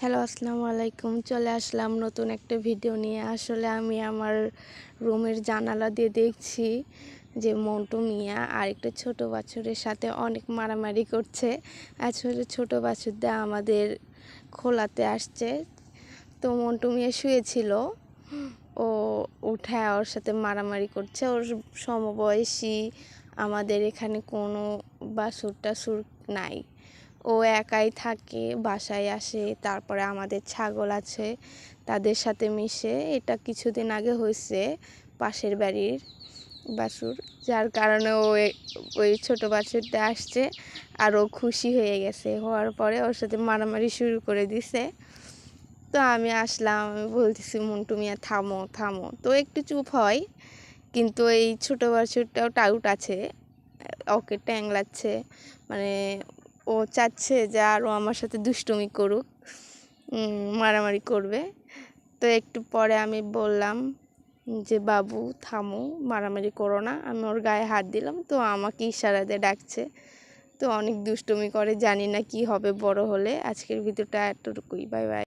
Hello, আসসালামু আলাইকুম। চলে আসলাম নতুন একটা ভিডিও নিয়ে। আসলে আমি আমার রুমের জানালা দিয়ে দেখছি যে মন্টু মিয়া আর একটা ছোট বাছুরের সাথে অনেক মারামারি করছে। আসলে ছোট বাছুরটা আমাদের খোলাতে আসছে। তো মন্টু মিয়া শুয়েছিল, ও উঠায় ওর সাথে মারামারি করছে। ওর সমবয়সী আমাদের এখানে কোনো বাছুর টাছুর নাই। ও একাই থাকে, বাসায় আসে, তারপরে আমাদের ছাগল আছে তাদের সাথে মিশে। এটা কিছুদিন আগে হয়েছে পাশের বাড়ির বাছুর, যার কারণে ওই ছোট বাছুরটা আসছে আর ও খুশি হয়ে গেছে। হওয়ার পরে ওর সাথে মারামারি শুরু করে দিছে। তো আমি আসলাম, আমি বলতেছি মন্টু মিয়া থামো থামো, তো একটু চুপ হয়। কিন্তু এই ছোট বাছুরটাও টাউট আছে, ওকে ট্যাংলাচ্ছে, মানে ও চাচ্ছে যে আরও আমার সাথে দুষ্টুমি করুক, মারামারি করবে। তো একটু পরে আমি বললাম যে বাবু থামো, মারামারি করো না। আমি ওর গায়ে হাত দিলাম, তো আমাকে ইশারা দিয়ে ডাকছে। তো অনেক দুষ্টুমি করে, জানি না কি হবে বড় হলে। আজকের ভিডিওটা এতটুকুই, বাই বাই।